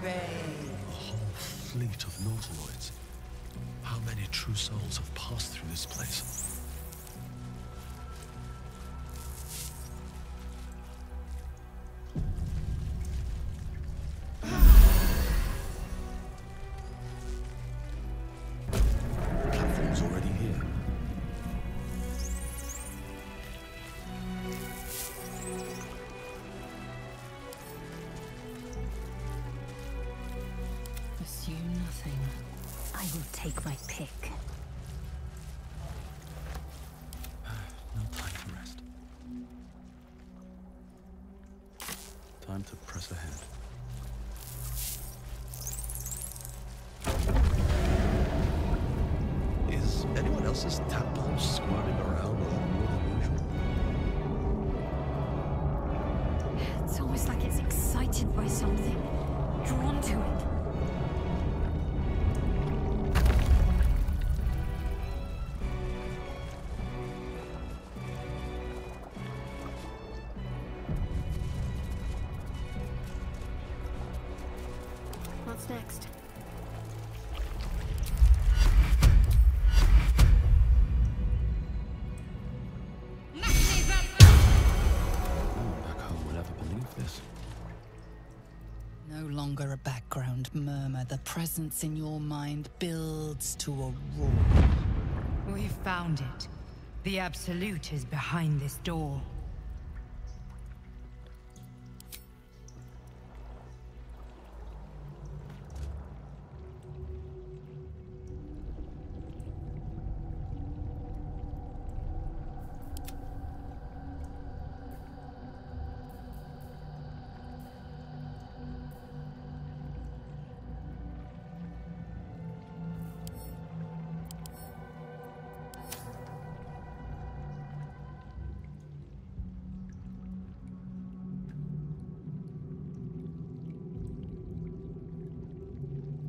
A whole fleet of nautiloids. How many true souls have passed through this place? Platform's already here. Pursue nothing. I will take my pick. No time to rest. Time to press ahead. Is anyone else's tadpole squirming around a lot more than usual? It's almost like it's excited by something, drawn to it. What's next? Back home will ever believe this. No longer a background murmur. The presence in your mind builds to a roar. We found it. The Absolute is behind this door.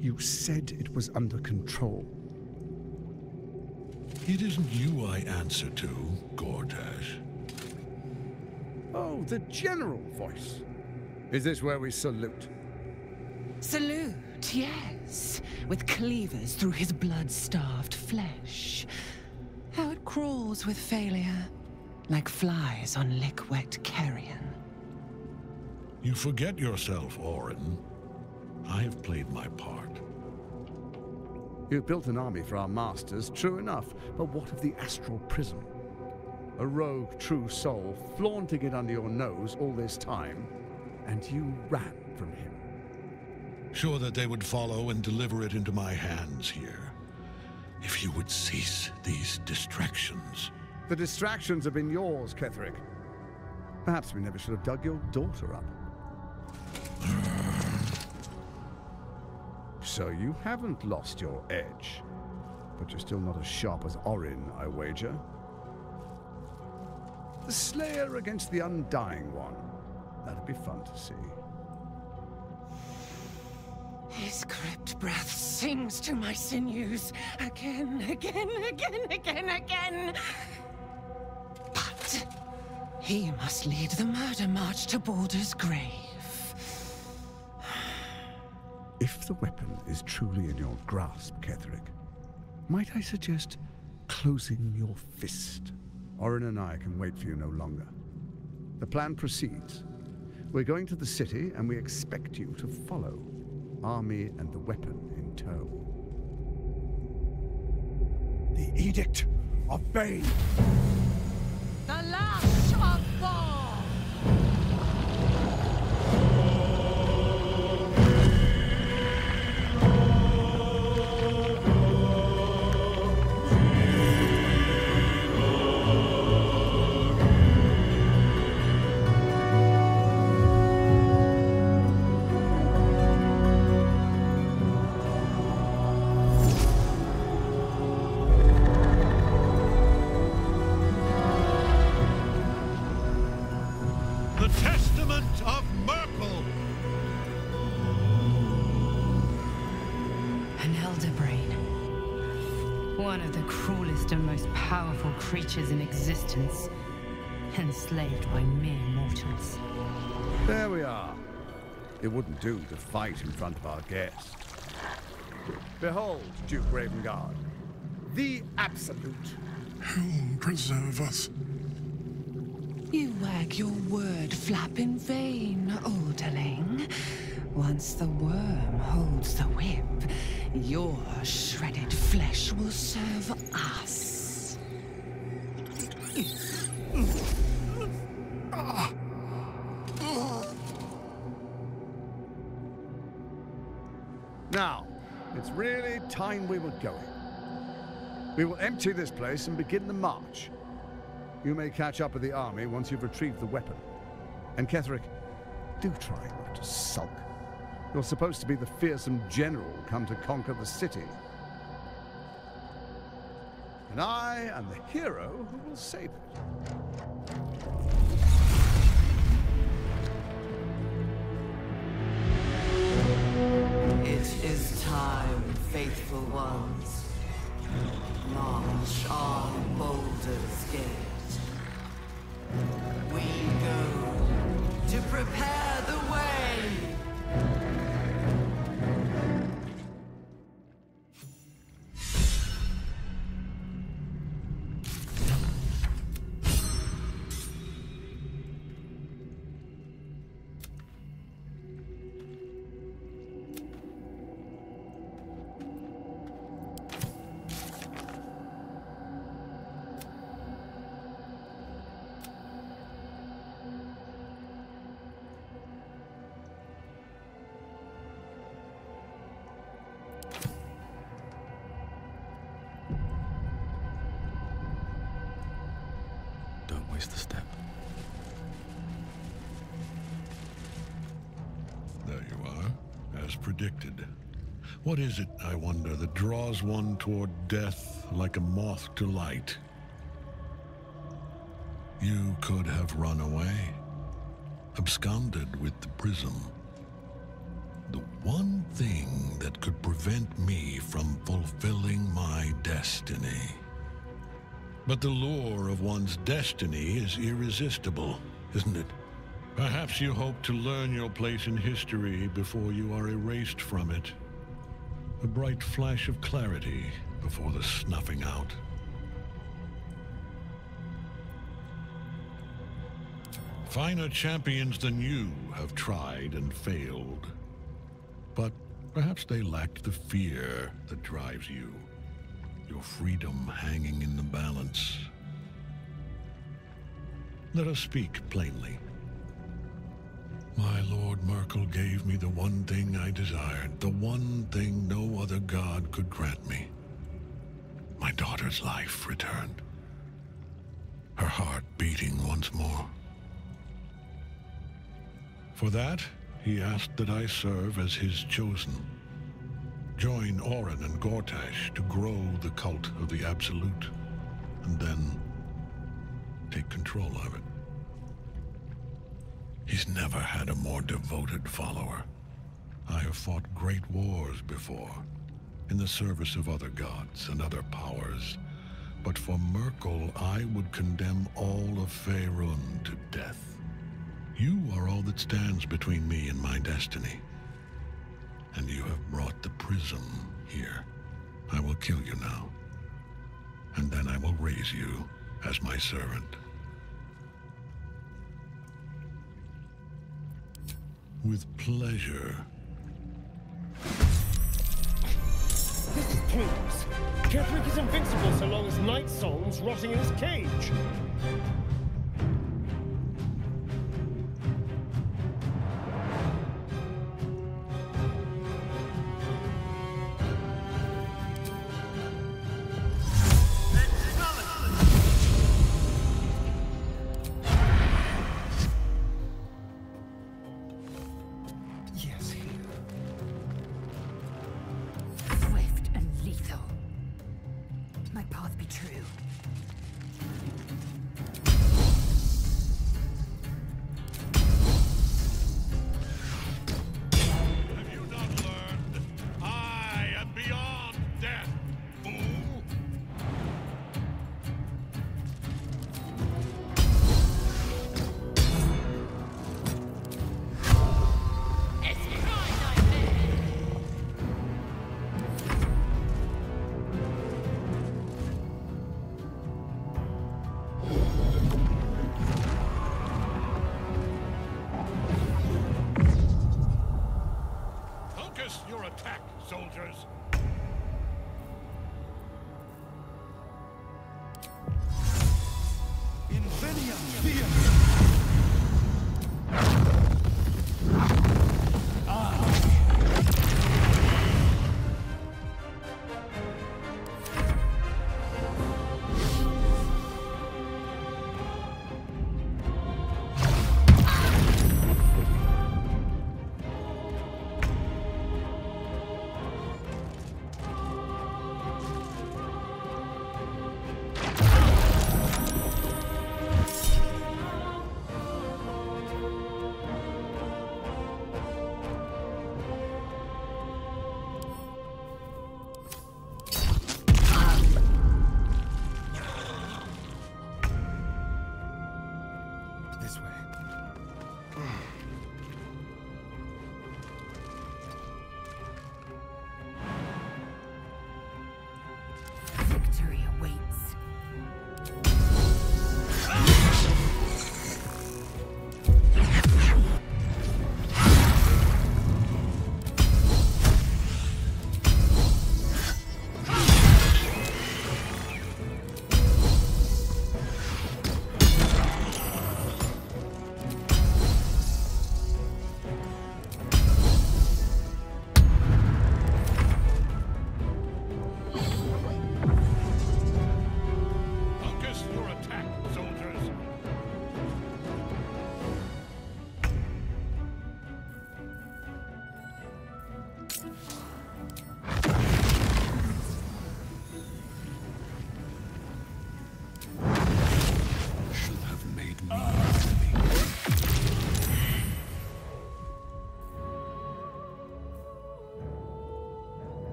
You said it was under control. It isn't you I answer to, Gortash. Oh, the general voice. Is this where we salute? Salute, yes, with cleavers through his blood-starved flesh. How it crawls with failure, like flies on lick-wet carrion. You forget yourself, Orin. I have played my part. You've built an army for our masters, true enough, but what of the astral prism? A rogue true soul flaunting it under your nose all this time, and you ran from him. Sure that they would follow and deliver it into my hands here. If you would cease these distractions. The distractions have been yours, Ketherick. Perhaps we never should have dug your daughter up. So you haven't lost your edge, but you're still not as sharp as Orin, I wager. The Slayer against the Undying One. That'd be fun to see. His crypt breath sings to my sinews again, again, again, again, again. But he must lead the murder march to Baldur's grave. If the weapon is truly in your grasp, Ketherick, might I suggest closing your fist? Orin and I can wait for you no longer. The plan proceeds. We're going to the city, and we expect you to follow. Army and the weapon in tow. The Edict of Bane! The Lash of Thor! One of the cruelest and most powerful creatures in existence, enslaved by mere mortals. There we are. It wouldn't do to fight in front of our guests. Behold, Duke Ravengard, the Absolute. Whom preserve us? You wag your word flap in vain, olderling. Once the worm holds the whip, your shredded flesh will serve us. Now, it's really time we were going. We will empty this place and begin the march. You may catch up with the army once you've retrieved the weapon. And Ketherick, do try not to sulk. You're supposed to be the fearsome general come to conquer the city. And I am the hero who will save it. It is time, faithful ones. March on Baldur's Gate. We go to prepare the way. Don't waste a step. There you are, as predicted. What is it, I wonder, that draws one toward death like a moth to light? You could have run away, absconded with the prism. The one thing that could prevent me from fulfilling my destiny. But the lure of one's destiny is irresistible, isn't it? Perhaps you hope to learn your place in history before you are erased from it. A bright flash of clarity before the snuffing out. Finer champions than you have tried and failed. But perhaps they lacked the fear that drives you. Your freedom hanging in the balance. Let us speak plainly. My Lord Merkel gave me the one thing I desired, the one thing no other god could grant me. My daughter's life returned. Her heart beating once more. For that, he asked that I serve as his chosen. Join Orin and Gortash to grow the cult of the Absolute, and then take control of it. He's never had a more devoted follower. I have fought great wars before, in the service of other gods and other powers, but for Merkel I would condemn all of Faerun to death. You are all that stands between me and my destiny. And you have brought the prism here. I will kill you now. And then I will raise you as my servant. With pleasure. This is pointless. Ketherick is invincible so long as Night Song's rotting in his cage. Swift and lethal. My path be true. Have you not learned? I am beyond death, fool! It's Attack, soldiers!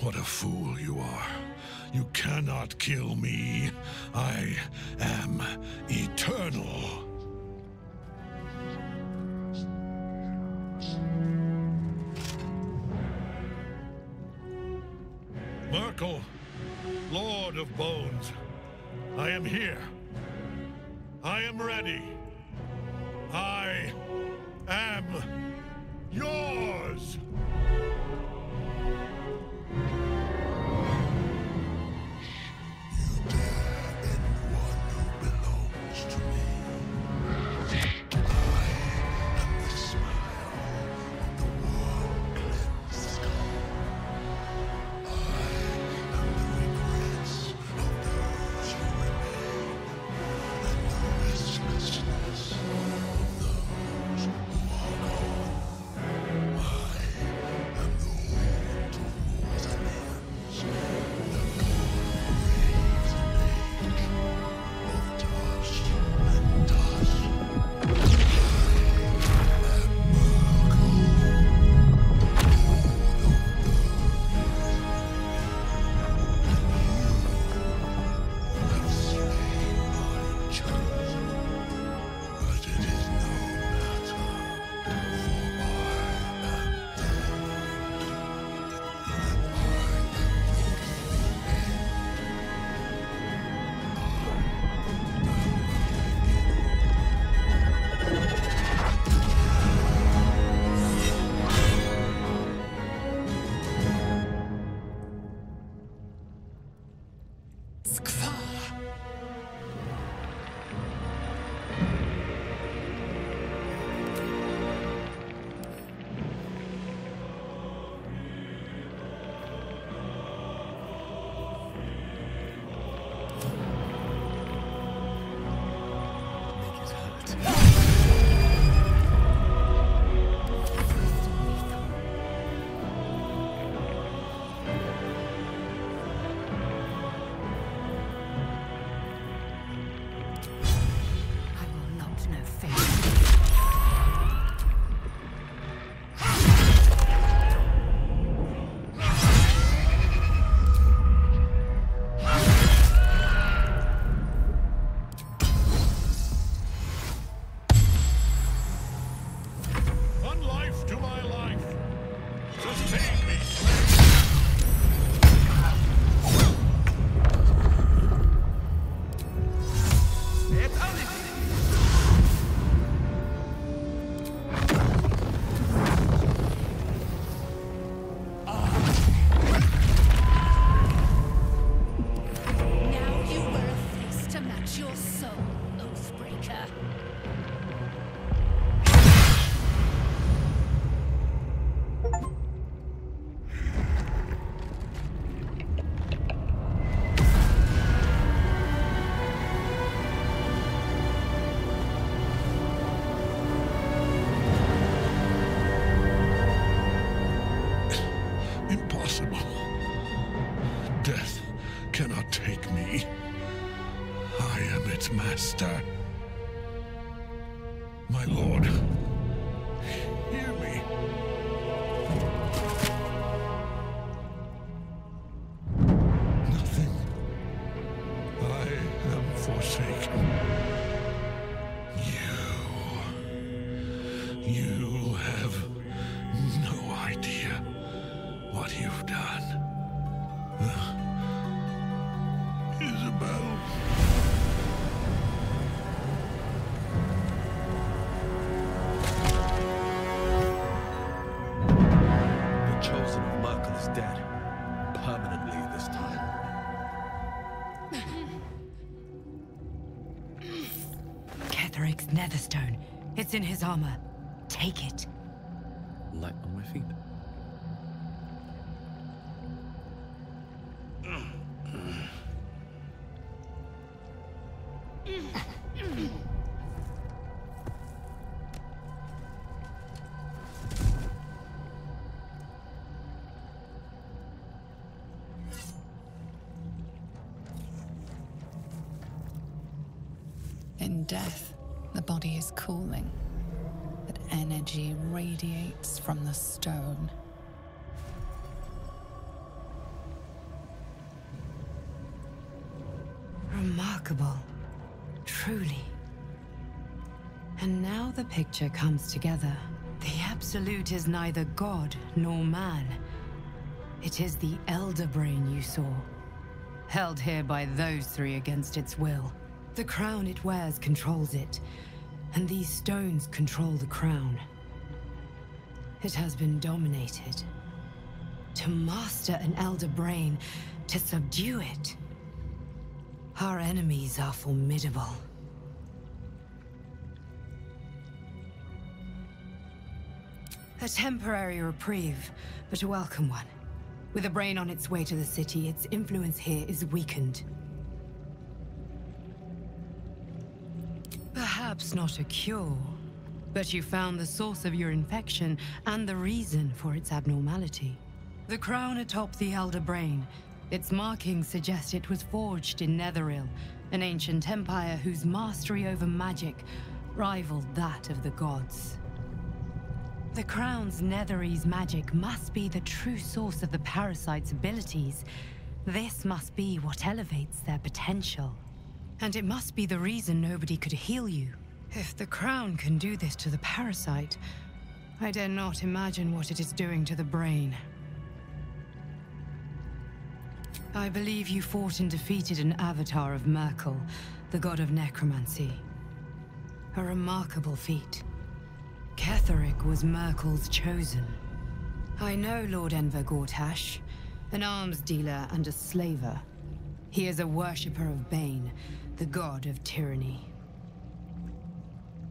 What a fool you are. You cannot kill me. I am eternal. Merkel, Lord of Bones, I am here. I am ready. I am yours. Master. My lord, hear me. Nothing. I am forsaken. You have no idea what you've done. Isabel. Dead. Permanently this time. Ketheric's netherstone. It's in his armor. Take it. Light on my feet. In death, the body is cooling, but energy radiates from the stone. remarkable. Truly. And now the picture comes together. The Absolute is neither god nor man. It is the Elder Brain you saw, held here by those three against its will. The crown it wears controls it, and these stones control the crown. It has been dominated. To master an Elder Brain, to subdue it. Our enemies are formidable. A temporary reprieve, but a welcome one. With a brain on its way to the city, its influence here is weakened. Perhaps not a cure, but you found the source of your infection and the reason for its abnormality. The crown atop the Elder Brain. Its markings suggest it was forged in Netheril, an ancient empire whose mastery over magic rivaled that of the gods. The crown's Netherese magic must be the true source of the parasite's abilities. This must be what elevates their potential. And it must be the reason nobody could heal you. If the crown can do this to the parasite, I dare not imagine what it is doing to the brain. I believe you fought and defeated an avatar of Merkel, the god of necromancy. A remarkable feat. Ketheric was Merkel's chosen. I know Lord Enver Gortash, an arms dealer and a slaver. He is a worshipper of Bane, the god of tyranny.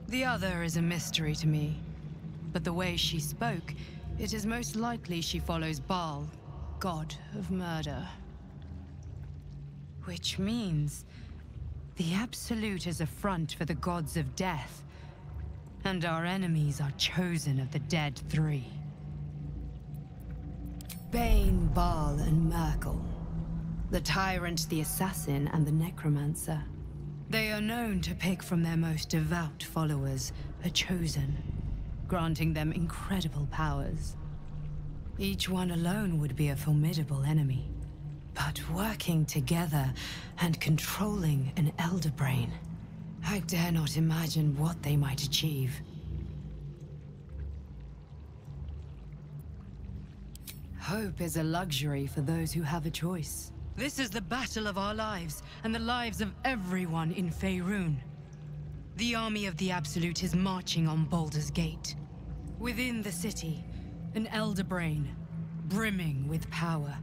The other is a mystery to me, but the way she spoke, it is most likely she follows Baal, god of murder. Which means the Absolute is a front for the gods of death, and our enemies are chosen of the dead three. Bane, Baal, and Merkel. The tyrant, the assassin, and the necromancer. They are known to pick from their most devout followers a chosen, granting them incredible powers. Each one alone would be a formidable enemy. But working together and controlling an Elder Brain, I dare not imagine what they might achieve. Hope is a luxury for those who have a choice. This is the battle of our lives, and the lives of everyone in Faerun. The army of the Absolute is marching on Baldur's Gate. Within the city, an Elder Brain, brimming with power,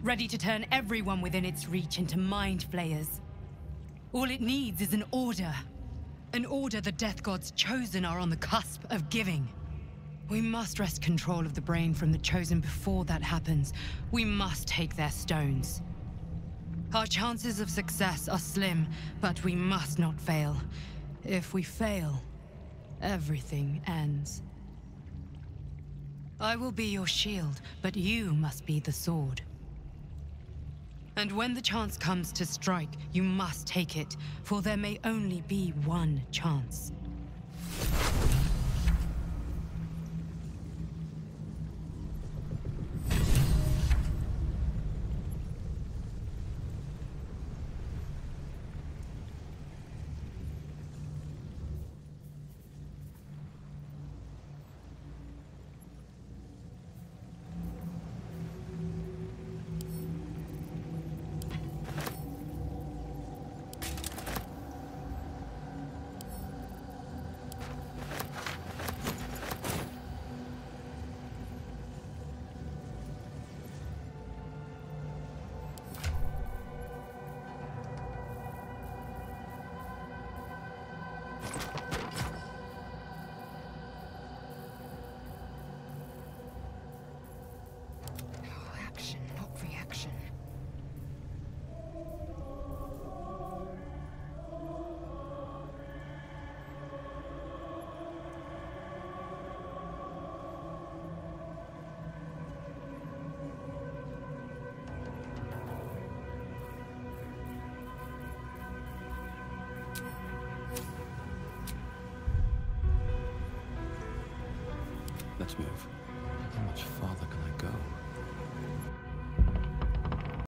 ready to turn everyone within its reach into mind flayers. All it needs is an order. An order the Death God's chosen are on the cusp of giving. We must wrest control of the brain from the chosen before that happens. We must take their stones. Our chances of success are slim, but we must not fail. If we fail, everything ends. I will be your shield, but you must be the sword. And when the chance comes to strike, you must take it, for there may only be one chance. Let's move. How much farther can I go?